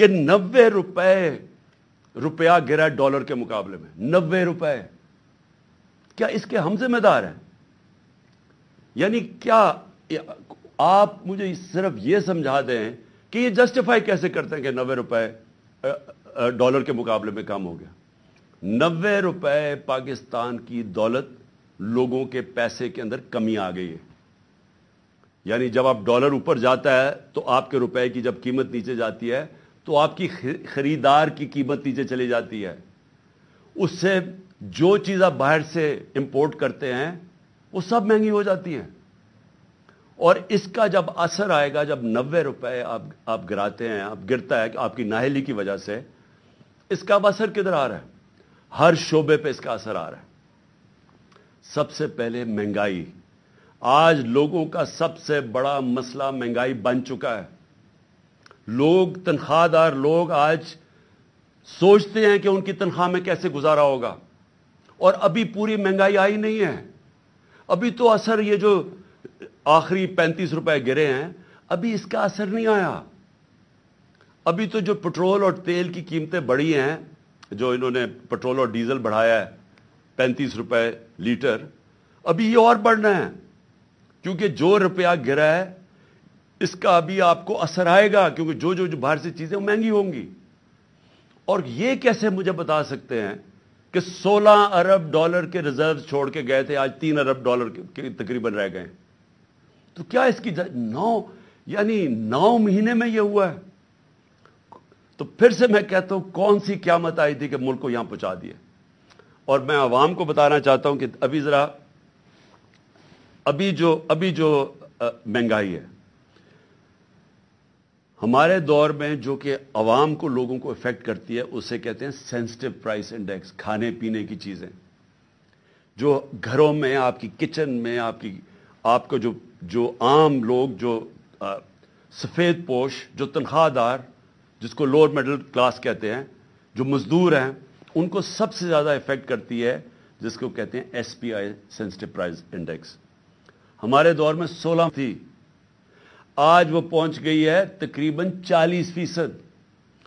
کہ 90 रुपया गिरा डॉलर के मुकाबले में, 90 रुपए। क्या इसके हम जिम्मेदार हैं? यानी क्या आप मुझे सिर्फ ये समझा दें कि ये जस्टिफाई कैसे करते हैं कि 90 रुपए डॉलर के मुकाबले में कम हो गया? 90 रुपए पाकिस्तान की दौलत, लोगों के पैसे के अंदर कमी आ गई है। यानी जब आप डॉलर ऊपर जाता है तो आपके रुपए की जब कीमत नीचे जाती है तो आपकी खरीदार की कीमत नीचे चली जाती है। उससे जो चीज़ आप बाहर से इंपोर्ट करते हैं वो सब महंगी हो जाती हैं। और इसका जब असर आएगा, जब 90 रुपए आप गिराते हैं, आप गिरता है आपकी नाहली की वजह से, इसका अब असर किधर आ रहा है? हर शोबे पे इसका असर आ रहा है। सबसे पहले महंगाई। आज लोगों का सबसे बड़ा मसला महंगाई बन चुका है। लोग, तनख्वाहदार लोग आज सोचते हैं कि उनकी तनख्वाह में कैसे गुजारा होगा, और अभी पूरी महंगाई आई नहीं है। अभी तो असर, ये जो आखिरी 35 रुपए गिरे हैं, अभी इसका असर नहीं आया। अभी तो जो पेट्रोल और तेल की कीमतें बढ़ी हैं, जो इन्होंने पेट्रोल और डीजल बढ़ाया है 35 रुपए लीटर, अभी ये और बढ़ना है, क्योंकि जो रुपया गिरा है इसका अभी आपको असर आएगा, क्योंकि जो बाहर से चीजें महंगी होंगी। और ये कैसे मुझे बता सकते हैं कि 16 अरब डॉलर के रिजर्व छोड़ के गए थे, आज 3 अरब डॉलर के तकरीबन रह गए? तो क्या इसकी 9 महीने में ये हुआ है? तो फिर से मैं कहता हूं, कौन सी क़यामत आई थी कि मुल्क को यहां पहुंचा दिया? और मैं आवाम को बताना चाहता हूं कि अभी जो महंगाई है हमारे दौर में, जो कि अवाम को, लोगों को इफेक्ट करती है, उसे कहते हैं सेंसिटिव प्राइस इंडेक्स। खाने पीने की चीजें जो घरों में, आपकी किचन में, आपको जो आम लोग, जो सफेद पोश, जो तनख्वाहदार, जिसको लोअर मिडिल क्लास कहते हैं, जो मजदूर हैं, उनको सबसे ज्यादा इफेक्ट करती है, जिसको कहते हैं एसपीआई, सेंसिटिव प्राइस इंडेक्स। हमारे दौर में 16 थी, आज वो पहुंच गई है तकरीबन 40%,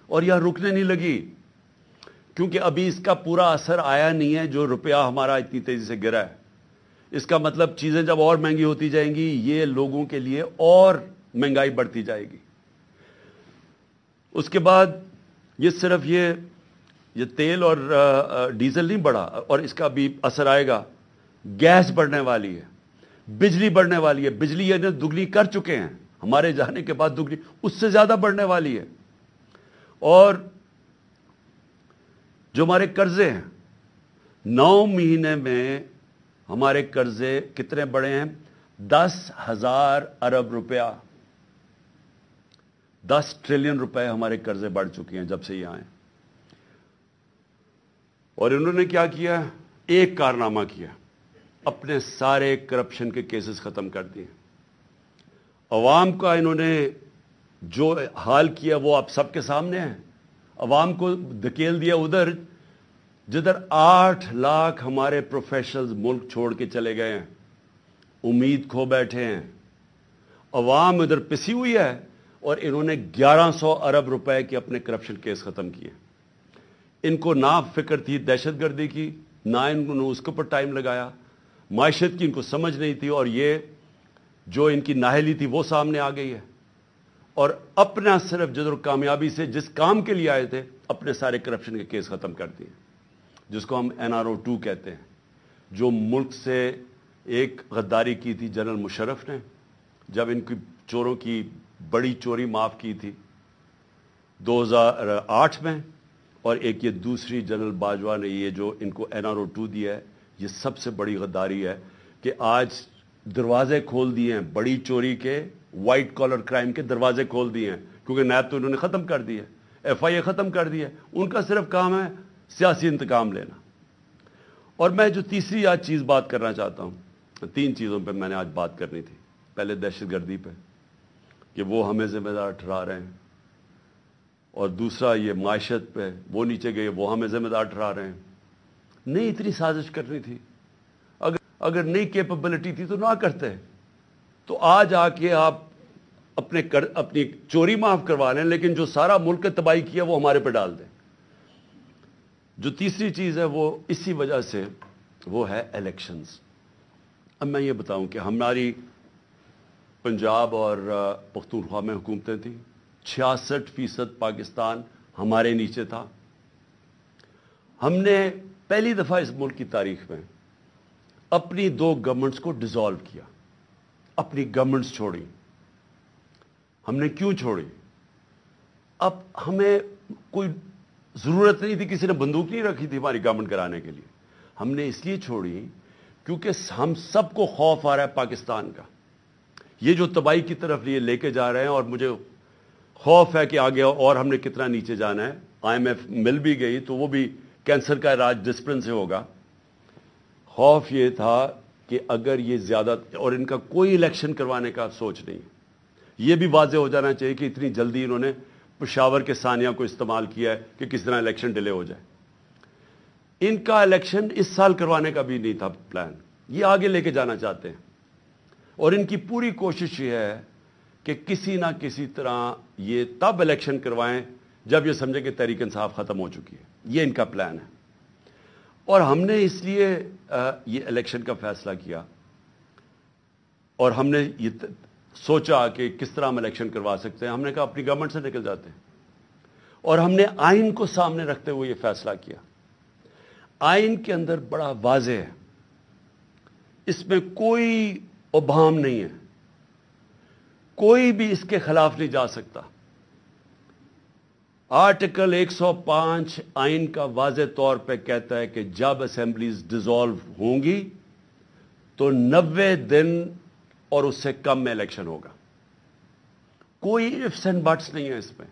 और यह रुकने नहीं लगी, क्योंकि अभी इसका पूरा असर आया नहीं है। जो रुपया हमारा इतनी तेजी से गिरा है, इसका मतलब चीजें जब और महंगी होती जाएंगी, ये लोगों के लिए और महंगाई बढ़ती जाएगी। उसके बाद ये सिर्फ ये तेल और डीजल नहीं बढ़ा, और इसका भी असर आएगा। गैस बढ़ने वाली है, बिजली बढ़ने वाली है। बिजली ये दुगनी कर चुके हैं, हमारे जाने के बाद दुगनी, उससे ज्यादा बढ़ने वाली है। और जो हमारे कर्जे हैं, 9 महीने में हमारे कर्जे कितने बढ़े हैं? 10,000 अरब रुपया, 10 ट्रिलियन रुपए हमारे कर्जे बढ़ चुके हैं जब से ये आए। और इन्होंने क्या किया? एक कारनामा किया, अपने सारे करप्शन के केसेस खत्म कर दिए। अवाम का इन्होंने जो हाल किया वो आप सबके सामने है। अवाम को धकेल दिया उधर जिधर 8 लाख हमारे प्रोफेशनल्स मुल्क छोड़ के चले गए हैं, उम्मीद खो बैठे हैं। अवाम उधर पिसी हुई है, और इन्होंने 1100 अरब रुपए के अपने करप्शन केस खत्म किए। इनको ना फिक्र थी दहशतगर्दी की, ना इन्होंने उसके ऊपर टाइम लगाया। मायशत की इनको समझ नहीं थी, और ये जो इनकी नाहली थी वो सामने आ गई है। और अपना सिर्फ जिधर कामयाबी से, जिस काम के लिए आए थे, अपने सारे करप्शन के केस खत्म कर दिए, जिसको हम NRO 2 कहते हैं। जो मुल्क से एक गद्दारी की थी जनरल मुशर्रफ ने, जब इनकी चोरों की बड़ी चोरी माफ की थी 2008 में, और एक ये दूसरी जनरल बाजवा ने ये जो इनको NRO 2 दिया है, ये सबसे बड़ी गद्दारी है कि आज दरवाजे खोल दिए हैं बड़ी चोरी के, व्हाइट कॉलर क्राइम के दरवाजे खोल दिए हैं, क्योंकि नैब तो इन्होंने खत्म कर दिया, FIA खत्म कर दिया। उनका सिर्फ काम है सियासी इंतकाम लेना। और मैं जो तीसरी आज चीज बात करना चाहता हूं, 3 चीजों पे मैंने आज बात करनी थी। पहले दहशतगर्दी पे कि वो हमें जिम्मेदार ठहरा रहे हैं, और दूसरा ये मायशत पे, वो नीचे गए, वो हमें जिम्मेदार ठहरा रहे हैं। नहीं इतनी साजिश करनी थी, अगर नई कैपेबिलिटी थी तो ना करते। तो आज आके आप اپنی چوری معاف کروا لیں لیکن جو سارا ملک تباہی کیا وہ ہمارے پہ ڈال دیں. جو تیسری چیز ہے وہ اسی وجہ سے وہ ہے الیکشنز. اب میں یہ بتاؤں کہ ہماری پنجاب اور پختونخوا میں حکومتیں تھیں, 66% پاکستان ہمارے نیچے تھا. ہم نے پہلی دفعہ اس ملک کی تاریخ میں اپنی 2 گورنمنٹس کو ڈیزالو کیا, اپنی گورنمنٹس چھوڑی. ہم نے کیوں چھوڑی؟ اب ہمیں کوئی ضرورت نہیں تھی, کسی نے بندوق نہیں رکھی تھی ہماری گورنمنٹ کرانے کے لیے. ہم نے اس لیے چھوڑی کیونکہ ہم سب کو خوف آ رہا ہے پاکستان کا. یہ جو تباہی کی طرف یہ لے کے جا رہے ہیں اور مجھے خوف ہے کہ آگے اور ہم نے کتنا نیچے جانا ہے. IMF مل بھی گئی تو وہ بھی کینسر کا علاج ڈسپلن سے ہوگا. خوف یہ تھا کہ اگر یہ زیادہ, اور ان کا کوئی الیکشن کروانے کا سوچ نہیں. یہ بھی واضح ہو جانا چاہیے کہ اتنی جلدی انہوں نے پشاور کے ثانیہ کو استعمال کیا ہے کہ کس طرح الیکشن ڈیلے ہو جائے. ان کا الیکشن اس سال کروانے کا بھی نہیں تھا پلان, یہ آگے لے کے جانا چاہتے ہیں. اور ان کی پوری کوشش یہ ہے کہ کسی نہ کسی طرح یہ تب الیکشن کروائیں جب یہ سمجھے کہ تحریک انصاف ختم ہو چکی ہے. یہ ان کا پلان ہے. اور ہم نے اس لیے یہ الیکشن کا فیصلہ کیا اور ہم نے یہ سوچا کہ کس طرح ہم الیکشن کروا سکتے ہیں. ہم نے کہا اپنی گورنمنٹ سے نکل جاتے ہیں. اور ہم نے آئین کو سامنے رکھتے ہوئے یہ فیصلہ کیا. آئین کے اندر بڑا واضح ہے, اس میں کوئی ابہام نہیں ہے, کوئی بھی اس کے خلاف نہیں جا سکتا. آرٹیکل 105 آئین کا واضح طور پہ کہتا ہے کہ جب اسمبلیز ڈیزالو ہوں گی تو 90 دن اور اس سے کم میں الیکشن ہوگا. کوئی ifs and buts نہیں ہے اس میں.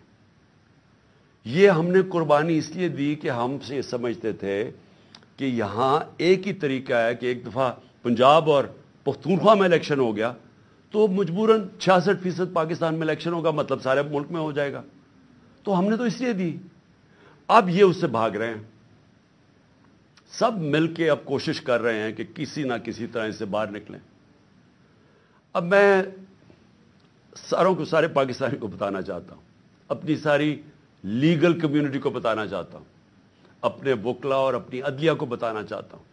یہ ہم نے قربانی اس لیے دی کہ ہم سے یہ سمجھتے تھے کہ یہاں ایک ہی طریقہ ہے کہ ایک دفعہ پنجاب اور پختونخوا میں الیکشن ہو گیا تو مجبوراً 66% پاکستان میں الیکشن ہوگا, مطلب سارے ملک میں ہو جائے گا. تو ہم نے تو اس لیے دی. اب یہ اس سے بھاگ رہے ہیں. سب مل کے اب کوشش کر رہے ہیں کہ کسی نہ کسی طرح اس سے باہر نکلیں. اب میں سارے پاکستانی کو بتانا چاہتا ہوں, اپنی ساری لیگل کمیونٹی کو بتانا چاہتا ہوں, اپنے وکلا اور اپنی عدلیہ کو بتانا چاہتا ہوں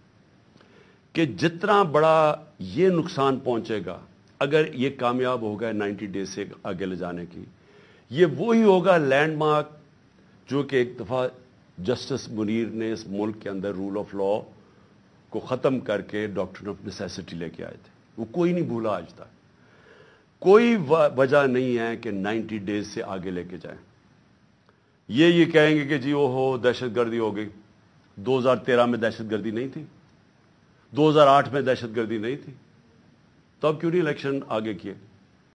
کہ جتنا بڑا یہ نقصان پہنچے گا اگر یہ کامیاب ہوگا 90 ڈیز سے آگے لے جانے کی, یہ وہی ہوگا لینڈ مارک جو کہ ایک دفعہ جسٹس منیر نے اس ملک کے اندر رول آف لا کو ختم کر کے ڈاکٹرن آف نیسیسٹی لے کے آئے تھے. وہ کوئی نہیں بھولا آج تک. کوئی وجہ نہیں ہے کہ 90 ڈیز سے آگے لے کے جائیں. یہ کہیں گے کہ جی ہو دہشت گردی ہو گئی. 2013 میں دہشت گردی نہیں تھی, 2008 میں دہشت گردی نہیں تھی, تو اب کیوں نہیں الیکشن آگے کیے؟